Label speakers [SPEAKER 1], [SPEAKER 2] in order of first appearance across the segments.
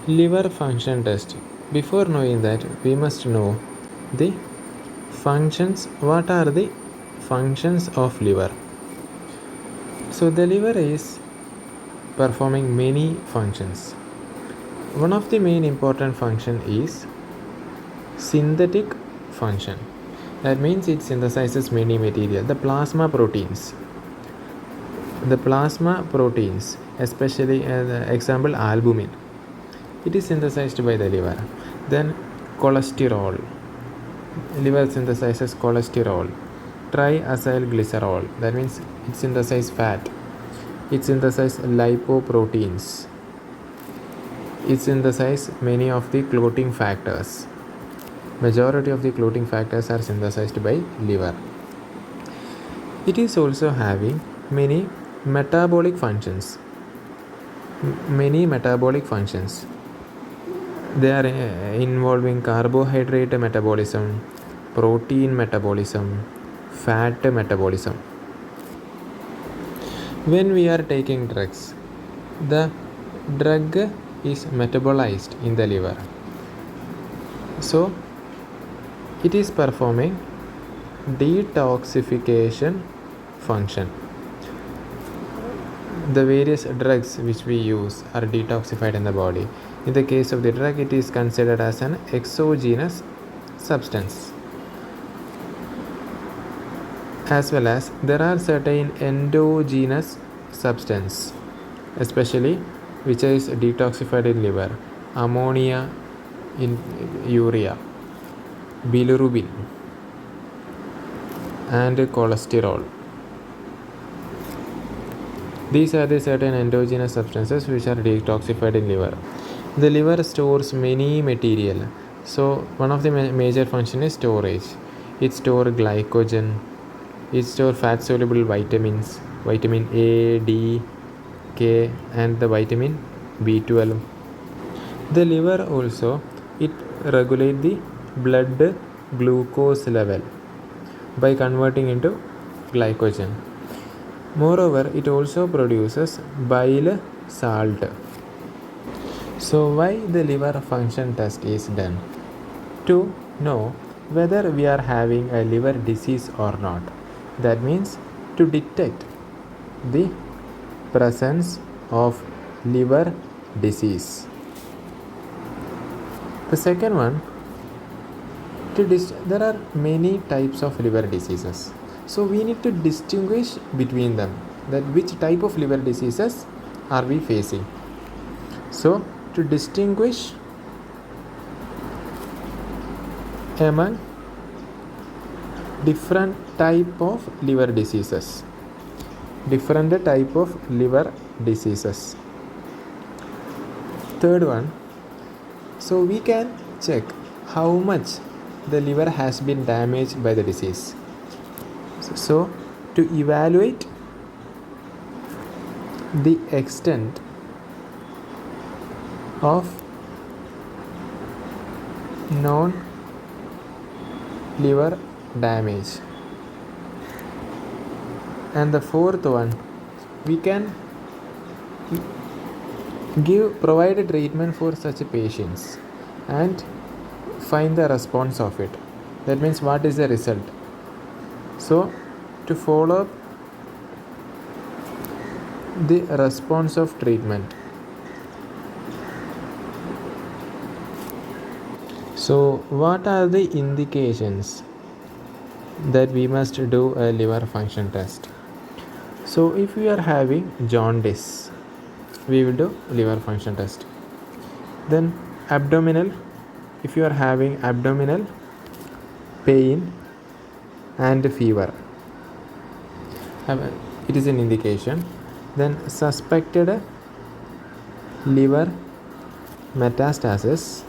[SPEAKER 1] Liver function test. Before knowing that, we must know the functions. What are the functions of liver? So the liver is performing many functions. One of the main important function is synthetic function. That means it synthesizes many material. The plasma proteins, especially example albumin, it is synthesized by the liver. Then cholesterol, liver synthesizes cholesterol. Triacylglycerol, that means it synthesizes fat. It synthesizes lipoproteins. It synthesizes many of the clotting factors. Majority of the clotting factors are synthesized by liver. It is also having many metabolic functions. They are involving carbohydrate metabolism, protein metabolism, fat metabolism. When we are taking drugs, the drug is metabolized in the liver. So it is performing detoxification function. The various drugs which we use are detoxified in the body. In the case of the drug, it is considered as an exogenous substance. As well as there are certain endogenous substance, especially which is detoxified in liver: ammonia in urea, bilirubin, and cholesterol. These are the certain endogenous substances which are detoxified in liver. The liver stores many material. So one of the major function is storage. It stores glycogen. It stores fat soluble vitamins, vitamin A, D, K, and the vitamin B12. The liver also, it regulates the blood glucose level by converting into glycogen. Moreover, it also produces bile salt. So why the liver function test is done? To know whether we are having a liver disease or not. That means to detect the presence of liver disease. The second one, there are many types of liver diseases. So we need to distinguish between them, that which type of liver diseases are we facing. So to distinguish among different type of liver diseases. Third one, so we can check how much the liver has been damaged by the disease. So to evaluate the extent of non-liver damage. And the fourth one, we can provide a treatment for such patients and find the response of it. That means what is the result. So to follow up the response of treatment. So what are the indications that we must do a liver function test? So if we are having jaundice, we will do liver function test. Then abdominal, if you are having abdominal pain and fever, it is an indication. Then suspected liver metastasis.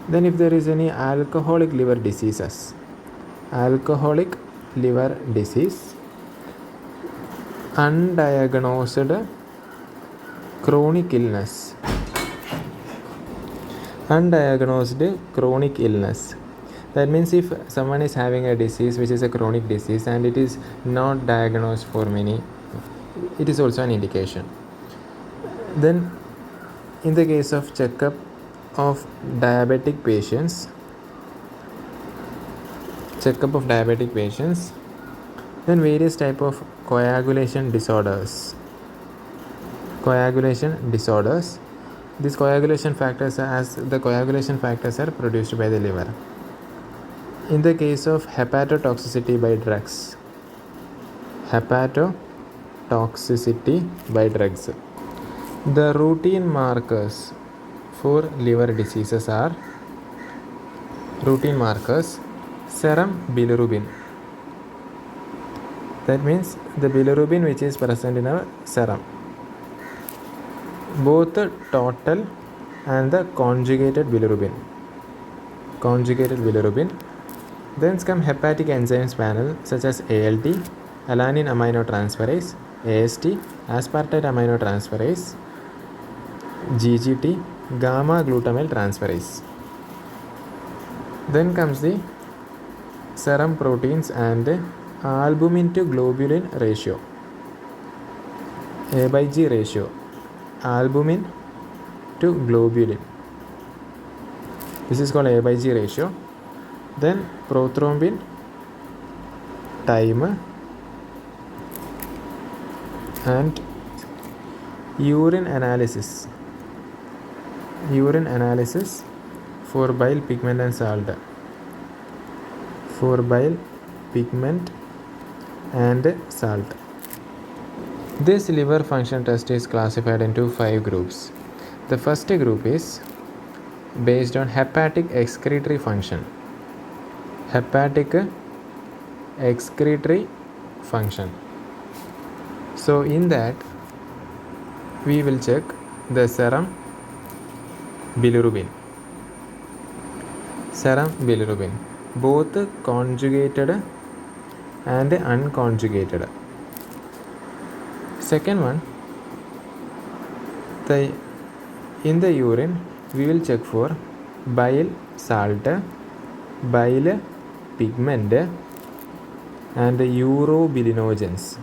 [SPEAKER 1] Then if there is any alcoholic liver disease, undiagnosed chronic illness. That means if someone is having a disease which is a chronic disease and it is not diagnosed for many it is also an indication. Then in the case of checkup of diabetic patients, then various type of coagulation disorders. These coagulation factors are produced by the liver. In the case of hepatotoxicity by drugs, the routine markers for liver diseases are serum bilirubin. That means the bilirubin which is present in our serum, both the total and the conjugated bilirubin. Then come hepatic enzymes panel such as ALT, alanine aminotransferase, AST, aspartate aminotransferase, GGT, gamma glutamyl transferase. Then comes the serum proteins and albumin to globulin ratio, A/G ratio, albumin to globulin. This is called A/G ratio. Then prothrombin time and urine analysis for bile pigment and salt. This liver function test is classified into 5 groups. The first group is based on hepatic excretory function. So in that we will check the serum bilirubin, both conjugated and unconjugated. Second one, in the urine we will check for bile salt, bile pigment and urobilinogens.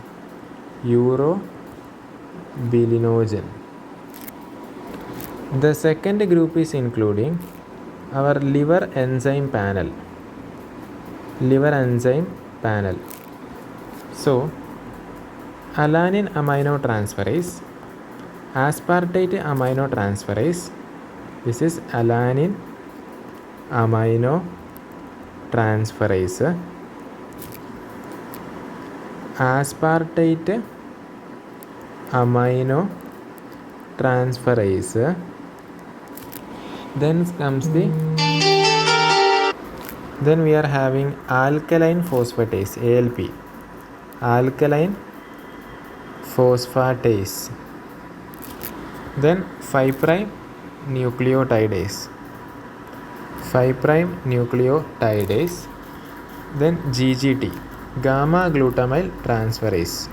[SPEAKER 1] The second group is including our liver enzyme panel. So alanine aminotransferase, aspartate aminotransferase, this is alanine aminotransferase, aspartate aminotransferase. Then we are having alkaline phosphatase, ALP, then 5' nucleotidase, then GGT, gamma glutamyl transferase,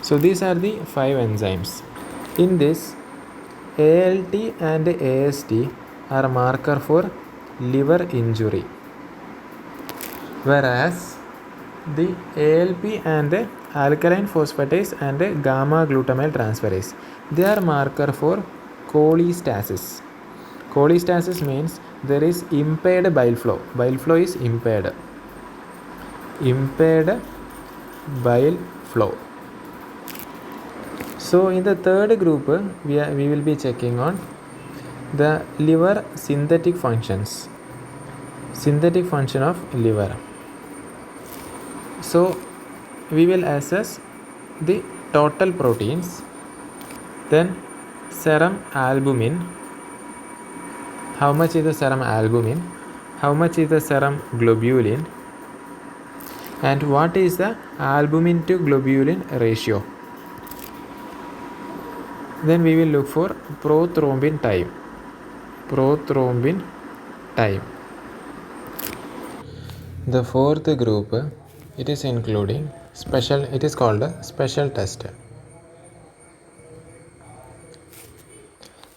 [SPEAKER 1] So these are the 5 enzymes. In this, ALT and AST are marker for liver injury, whereas the ALP and alkaline phosphatase and gamma glutamyl transferase, they are marker for cholestasis. Cholestasis means there is impaired bile flow. Bile flow is impaired. Bile flow. So in the third group, we will be checking on the liver synthetic function of liver. So we will assess the total proteins, then serum albumin, how much is the serum albumin, how much is the serum globulin, and what is the albumin to globulin ratio. Then we will look for prothrombin time. The fourth group, it is including it is called a special test.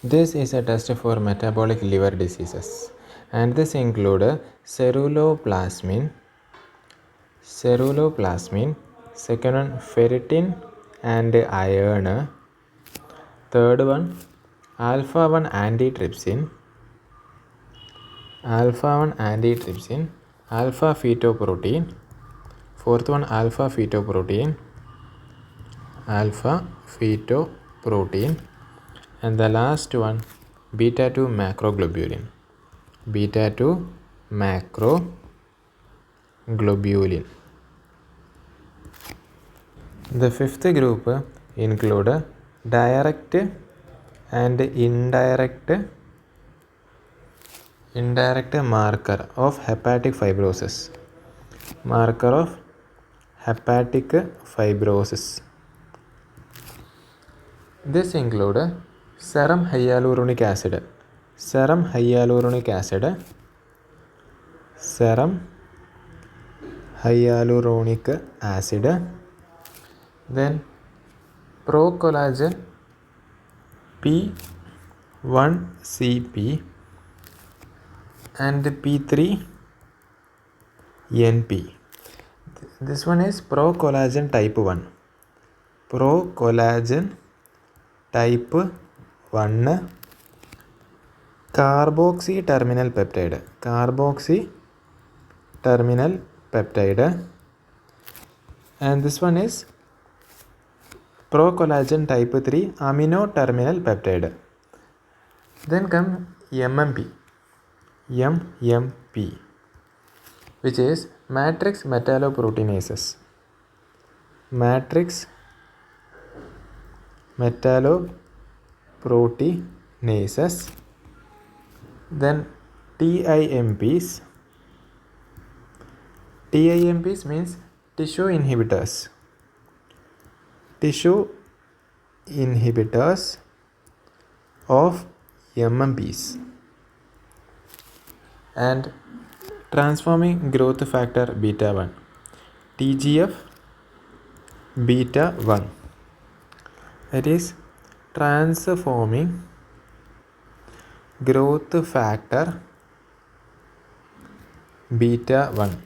[SPEAKER 1] This is a test for metabolic liver diseases, and this include ceruloplasmin, second one ferritin and iron, third one alpha 1 antitrypsin, alpha fetoprotein, fourth one alpha fetoprotein, and the last one beta 2 macroglobulin. The fifth group include direct and indirect marker of hepatic fibrosis. This include serum hyaluronic acid, then procollagen P1CP and P3NP. This one is procollagen type 1. Carboxy terminal peptide, and this one is procollagen type 3 amino terminal peptide. Then come MMP, which is matrix metalloproteinases. Then TIMPs means tissue inhibitors of MMPs, and transforming growth factor beta 1, TGF beta 1, that is transforming growth factor beta 1.